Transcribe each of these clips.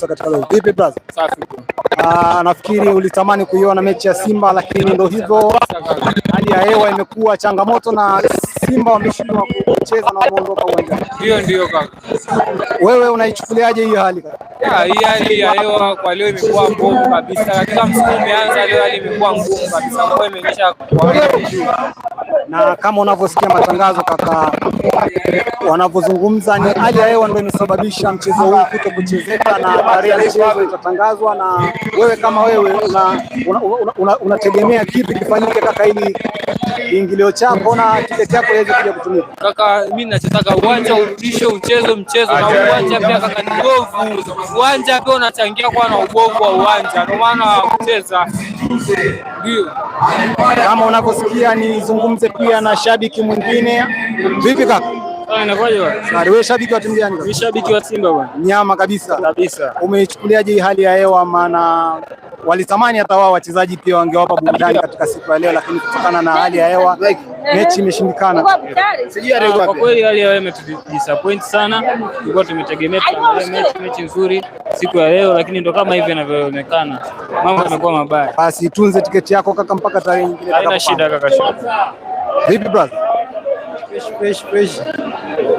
kabisa katika leo. Vipi brother? Safi tu. Nafikiri ulitamani kuiona mechi ya Simba, lakini ndio hivyo, hali ya hewa imekuwa changamoto na Simba wameshindwa kucheza na wameondoka uwanjani. Ndio kaka. Wewe unaichukuliaje hii hali kaka? Hii hali ya hewa kwa leo imekuwa ngumu kabisa. Katika msimu umeanza, leo hali imekuwa ngumu kabisa. Mvua imenyesha kwa juu. Na kama unavyosikia matangazo kaka, wanavyozungumza ni hali ya hewa ndio imesababisha mchezo huu kuto kuchezeka, na tarehe ya mchezo itatangazwa. Na wewe kama wewe unategemea kipi kifanyike kaka, ili kiingilio chako na tiketi yako iweze kuja kutumika? Kaka, mimi ninachotaka uwanja urudishe mchezo na uwanja pia kaka ni bovu. Uwanja pia unachangia kwa na ubovu wa uwanja, ndio maana kucheza. Ndio. Kama unavyosikia nizungumze pia na shabiki mwingine. Vipi kaka? Inakuwaje? Wewe shabiki wa timu gani? Mimi shabiki wa Simba bwana. Nyama kabisa. Kabisa. Umeichukuliaje hii hali ya hewa? Maana walitamani hata wao wachezaji pia wangewapa burudani katika siku ya leo, lakini kutokana na hali ya hewa mechi imeshindikana. Kwa kweli hali ya hewa imetudisappoint sana. Tulikuwa tumetegemea mechi nzuri siku ya leo, lakini ndo kama hivi inavyoonekana. Mambo yamekuwa mabaya. Basi tunze tiketi yako kaka mpaka tarehe nyingine. Haina shida kaka. Vipi brother? Fresh.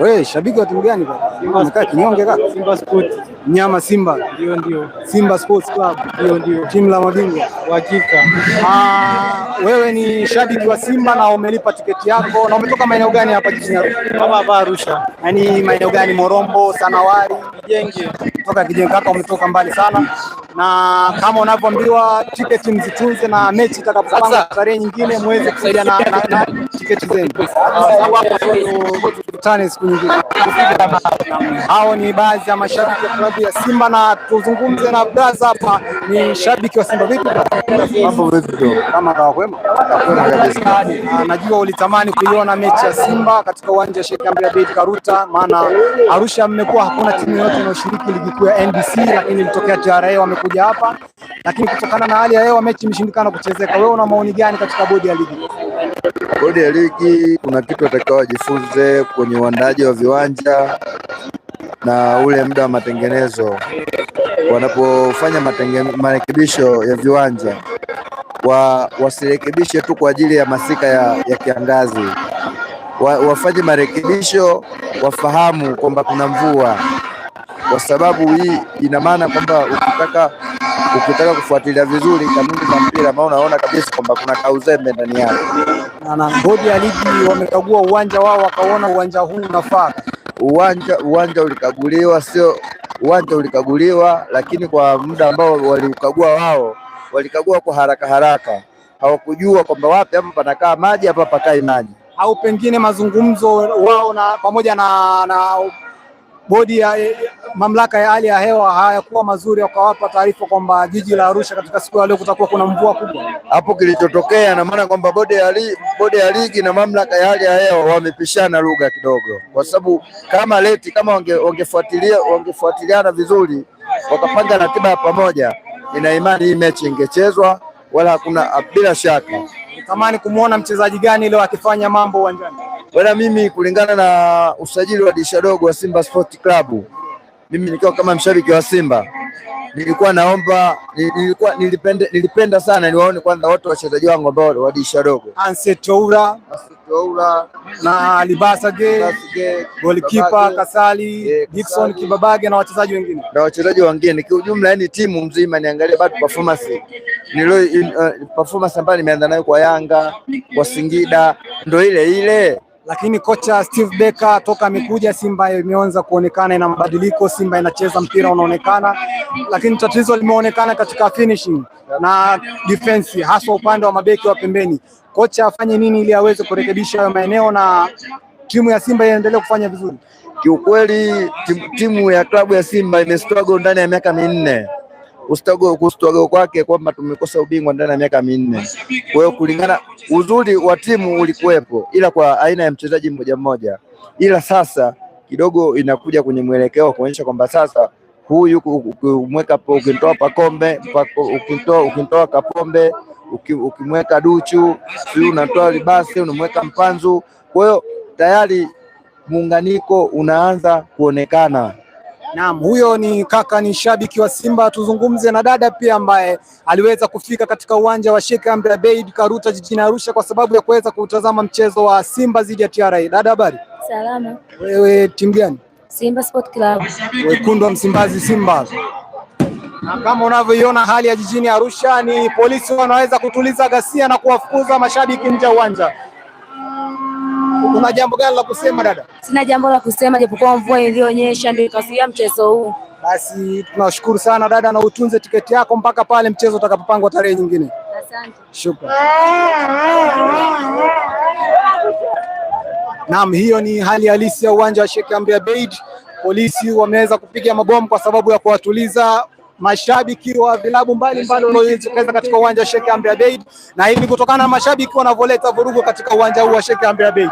Wewe shabiki wa timu gani bwana? Unakaa kinyonge kaka? Simba Sport. Nyama Simba. Ndio. Simba Sports Club. Ndio. Timu la mabingwa. Hakika. Wewe ni shabiki wa Simba na umelipa tiketi yako, na umetoka maeneo gani hapa jijini Arusha? Kama hapa Arusha. Yaani maeneo gani? Morombo, Sanawari, Kijenge. Kutoka Kijenge kaka, umetoka mbali sana. Na kama unavyoambiwa tiketi mzitunze, na mechi itakapopanga tarehe nyingine muweze kuja na tiketi zenu. Tukutane siku nyingine. Hao ni baadhi ya mashabiki wa klabu ya Simba, na tuzungumze na brother hapa, ni shabiki wa Simba. Vipi? Mambo vipi? Kama kwema. Najua ulitamani kuiona mechi ya Simba katika uwanja wa Sheikh Amri Abeid Karuta, maana Arusha mmekuwa hakuna timu yoyote inayoshiriki ligi kuu ya NBC, lakini ilitokea TRA wamekuja hapa, lakini kutokana na hali ya hewa mechi imeshindikana kuchezeka. Wewe una maoni gani katika bodi ya ligi? Bodi ya ligi kuna kitu atakao wajifunze kwenye uandaji wa viwanja na ule muda wa matengenezo. Wanapofanya marekebisho ya viwanja wasirekebishe tu kwa ajili ya masika ya kiangazi. Wafanye marekebisho, wafahamu kwamba kuna mvua, kwa sababu hii ina maana kwamba ukitaka kufuatilia vizuri kanuni za mpira, maana unaona kabisa kwamba kuna kauzembe ndani yake. Na bodi ya ligi wamekagua uwanja wao, wakaona uwanja huu unafaa. Uwanja ulikaguliwa, sio uwanja ulikaguliwa, lakini kwa muda ambao waliukagua wao, walikagua kwa haraka. Hawakujua kwamba wapi hapa panakaa maji, hapa pakai maji. Au pengine mazungumzo wao na pamoja na bodi ya mamlaka ya hali ya hewa hayakuwa mazuri, wakawapa taarifa kwamba jiji la Arusha katika siku ya leo kutakuwa kuna mvua kubwa. Hapo kilichotokea na maana kwamba bodi ya ligi na mamlaka ya hali ya hewa wamepishana lugha kidogo, kwa sababu kama wangefuatiliana vizuri, wakapanga ratiba ya pamoja, ina imani hii mechi ingechezwa, wala hakuna bila shaka. Tamani kumuona mchezaji gani leo akifanya mambo uwanjani? Wala mimi kulingana na usajili wa dirisha dogo wa Simba Sport Club, mimi nikiwa kama mshabiki wa Simba nilipenda sana niwaone kwanza wote wachezaji wangu ambao wa dirisha dogo, Anse Toura na Libasage, goalkeeper Kasali, Gibson Kibabage na wachezaji wengine. Kiujumla, yani timu mzima niangalie bado performance ambayo nimeanza nayo kwa Yanga, kwa Singida ndio ile. Lakini kocha Steve Becker toka amekuja, Simba imeanza kuonekana ina mabadiliko, Simba inacheza mpira unaonekana, lakini tatizo limeonekana katika finishing na defense, hasa upande wa mabeki wa pembeni. Kocha afanye nini ili aweze kurekebisha hayo maeneo na timu ya Simba iendelee kufanya vizuri? Kiukweli timu ya klabu ya Simba imestruggle ndani ya miaka minne. Kustruggle kwake kwamba tumekosa ubingwa ndani ya miaka minne. Kwa hiyo kulingana uzuri wa timu ulikuwepo, ila kwa aina ya mchezaji mmoja, ila sasa kidogo inakuja kwenye mwelekeo kuonyesha kwamba sasa huyu ukimweka ukimtoa Pacome, ukimtoa Kapombe, ukimweka Duchu, sio unatoa Libase, unamweka Mpanzu. Kwa hiyo tayari muunganiko unaanza kuonekana. Naam, huyo ni kaka, ni shabiki wa Simba. Tuzungumze na dada pia ambaye aliweza kufika katika uwanja wa Sheikh Amri Abeid Karuta jijini Arusha kwa sababu ya kuweza kutazama mchezo wa Simba dhidi ya TRA. Dada, habari? Salama. Wewe timu gani? Simba Sport Club. Wekundu wa Msimbazi, Simba. Na kama unavyoiona hali ya jijini Arusha, ni polisi wanaweza kutuliza ghasia na kuwafukuza mashabiki nje ya uwanja. Una jambo gani la kusema dada? Sina jambo la kusema, japokuwa mvua iliyonyesha ndio ikazuia mchezo huu. Basi tunashukuru sana dada, na utunze tiketi yako mpaka pale mchezo utakapopangwa tarehe nyingine. Asante. Shukrani. Naam, hiyo ni hali halisi ya uwanja wa Sheikh Amri Abeid. Polisi wameweza kupiga mabomu kwa sababu ya kuwatuliza mashabiki wa vilabu mbalimbali waliojitokeza katika uwanja wa Sheikh Amri Abeid, na hivi kutokana na mashabiki wanavyoleta vurugu katika uwanja huu wa Sheikh Amri Abeid.